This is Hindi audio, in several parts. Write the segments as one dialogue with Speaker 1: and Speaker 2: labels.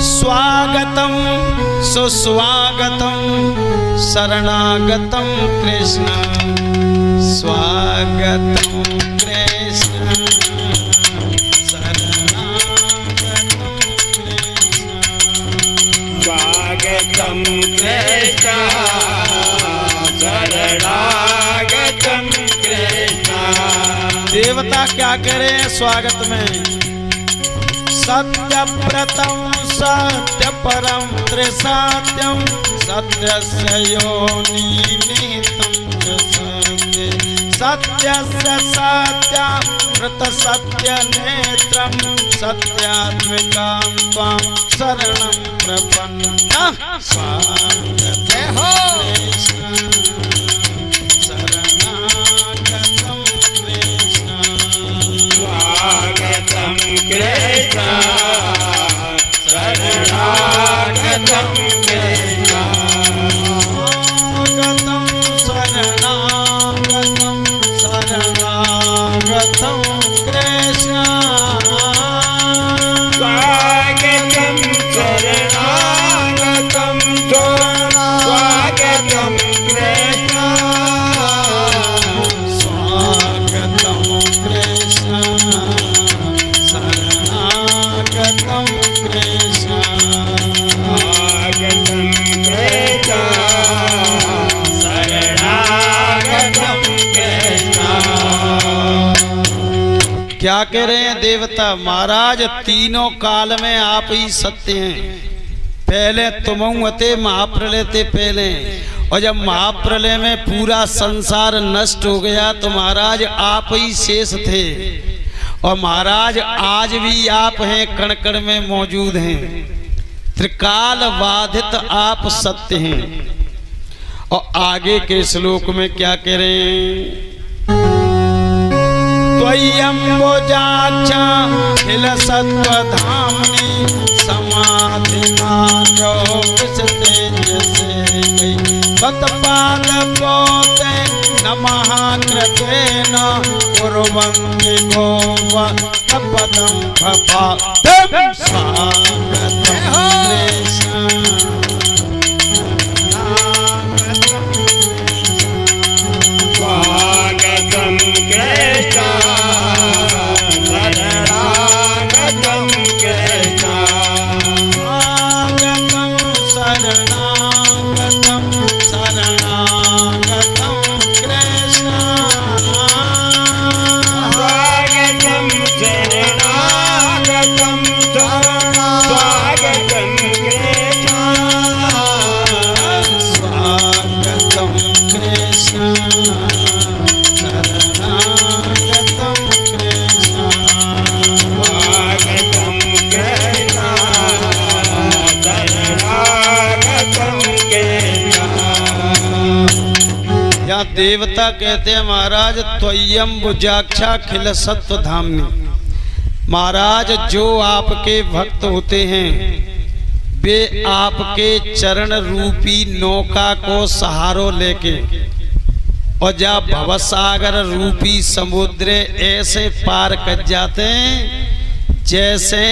Speaker 1: स्वागतम सुस्वागतम शरणागतम कृष्ण स्वागतम कृष्ण शरणागतम कृष्ण
Speaker 2: स्वागतम कृष्ण शरणागतम कृष्ण।
Speaker 1: देवता क्या करें स्वागत में? सत्य प्रतम सत्य परम त्रिसत्यम सत्यस्य योनिनिहितं च सत्ये सत्यस्य सत्यामृत सत्य नेत्रम सत्यात्मिकां त्वां शरणं प्रपन्नः स्वागतं कृष्ण शरणागतं कृष्ण
Speaker 2: स्वागतम कृष्ण शरणागतम कृष्ण
Speaker 1: स्वागतं शरणागतं शरणागतं कृष्ण
Speaker 2: स्वागतम शरणागतम स्वागतम कृष्ण
Speaker 1: स्वागतं कृष्ण शरणागतं कृष्ण
Speaker 2: स्वागतम कृष्ण शरणागतम कृष्ण।
Speaker 1: क्या कह रहे हैं देवता महाराज? तीनों काल में आप ही सत्य हैं। पहले तुम थे महाप्रलय थे पहले, और जब महाप्रलय में पूरा संसार नष्ट हो गया तो महाराज आप ही शेष थे, और महाराज आज भी आप हैं, कण कण में मौजूद हैं। त्रिकाल बाधित आप सत्य हैं। और आगे के श्लोक में क्या कह रहे हैं? त्वय्यम्बुजाक्षा खिल सत्वधाम्नि समाधिनाथो विशतेजसे तत्पादपोते नमः कृतेन कुर्वन्ति गोवत्पदं भवातं स्वागतं कृष्ण
Speaker 2: स्वागतम कृष्ण शरणागतम कृष्ण
Speaker 1: स्वागतं शरणागतं शरणागतं कृष्ण
Speaker 2: स्वागतम शरणागतम स्वागतम कृष्ण
Speaker 1: स्वागतं कृष्ण शरणागतं कृष्ण
Speaker 2: स्वागतम कृष्ण शरणागतम कृष्ण।
Speaker 1: या देवता कहते हैं महाराज त्वय्यम्बुजाक्षा खिल सत्वधाम्नि। महाराज जो आपके भक्त होते हैं वे आपके चरण रूपी नौका को सहारो लेके और जब भवसागर रूपी समुद्र ऐसे पार कर जाते हैं जैसे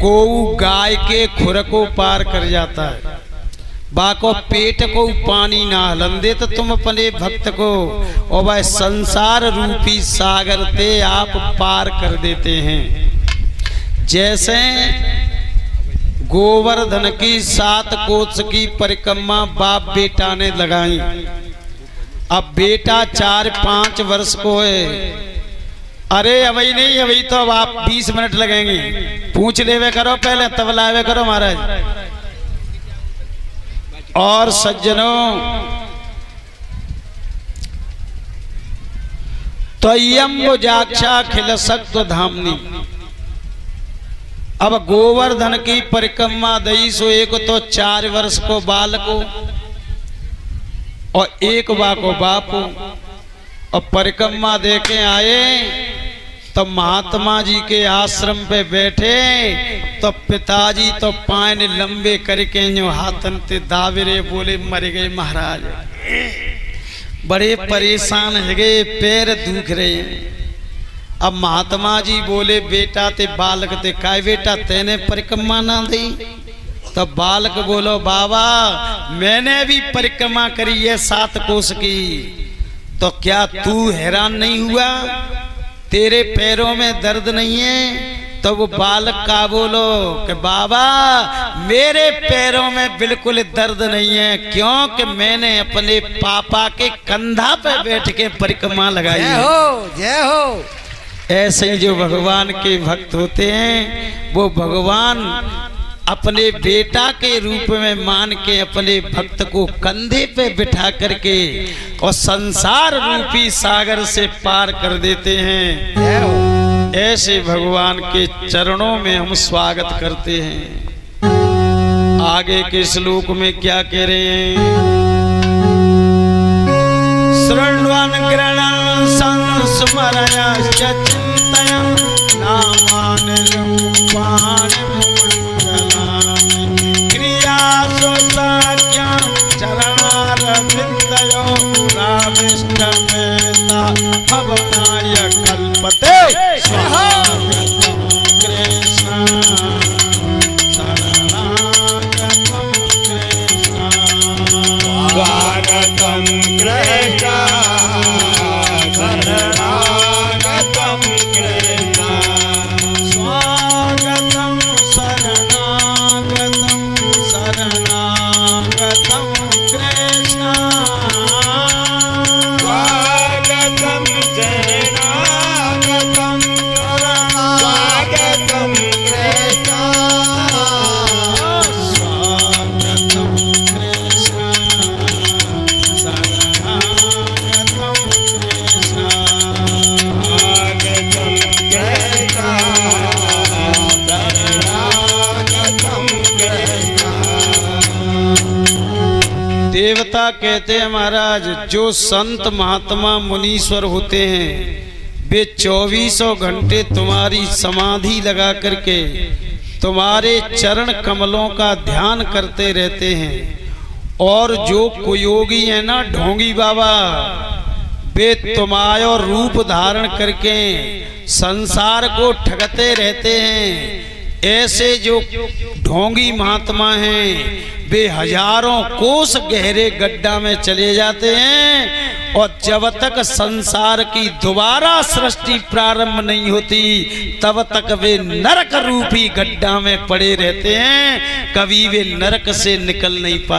Speaker 1: गौ गाय के खुर को पार कर जाता है। बाको पेट को पानी ना हलन दे तो तुम अपने भक्त को और वह संसार रूपी सागर ते आप पार कर देते हैं। जैसे गोवर्धन की 7 कोस की परिक्रमा बाप बेटा ने लगाई। अब बेटा 4-5 वर्ष को है। अरे अभी नहीं, अभी तो अब आप 20 मिनट लगेंगे। पूछ लेवे करो पहले, तब लावे करो महाराज। और सज्जनों, त्वय्यम्बुजाक्षा खिल सत्वधाम्नि। अब गोवर्धन की परिक्रमा दई सो एक तो 4 वर्ष को बाल को और एक बा को बाप और परिक्रमा दे के आए तो महात्मा जी के आश्रम पे बैठे तो पिताजी तो पान लंबे करके जो हाथन ते दावरे बोले मर गए महाराज, बड़े परेशान है गए, पैर दुख रहे हैं। अब महात्मा जी बोले बेटा ते बालक ते काय बेटा तेने परिक्रमा ना दी। तब बालक बोलो बाबा मैंने भी परिक्रमा करी है 7 कोस की, तो क्या तू हैरान नहीं हुआ, तेरे पैरों में दर्द नहीं है? तो वो बालक का बोलो कि बाबा मेरे पैरों में बिल्कुल दर्द नहीं है, क्योंकि मैंने अपने पापा के कंधा पे बैठ के परिक्रमा लगाई।
Speaker 3: जय हो जय हो।
Speaker 1: ऐसे ही जो भगवान के भक्त होते हैं वो भगवान अपने बेटा के रूप में मान के अपने भक्त को कंधे पे बिठा करके और संसार रूपी सागर से पार कर देते हैं।
Speaker 3: जय हो।
Speaker 1: ऐसे भगवान के चरणों में हम स्वागत करते हैं। आगे के श्लोक में क्या कह रहे हैं? शृण्वन् गृह्णन् संस्मरयश्च चिन्तयन् नामानि रूपाणि मुकुन्दलानि क्रियासु साख्यं चरणारविन्दयो राविष्टमेता भवनाय कल्पते। स्वागतं कृष्ण शरणागतं कृष्ण
Speaker 2: स्वागतं कृष्ण शरणागतं कृष्ण
Speaker 1: स्वागतं शरणागतं शरणागतं कृष्ण
Speaker 2: स्वागतं शरणागतं स्वागतं कृष्ण
Speaker 1: स्वागतं कृष्ण शरणागतं कृष्ण
Speaker 2: स्वागतं कृष्ण शरणागतं कृष्ण।
Speaker 1: देवता कहते हैं महाराज जो संत महात्मा मुनीश्वर होते हैं वे 24 घंटे तुम्हारी समाधि लगा करके तुम्हारे चरण कमलों का ध्यान करते रहते हैं। और जो कुयोगी है ना ढोंगी बाबा वे तुम्हारा रूप धारण करके संसार को ठगते रहते हैं। ऐसे जो ढोंगी महात्मा हैं वे हजारों कोस गहरे गड्ढा में चले जाते हैं और जब तक संसार की दोबारा सृष्टि प्रारंभ नहीं होती तब तक वे नरक रूपी गड्ढा में पड़े रहते हैं, कभी वे नरक से निकल नहीं पाते।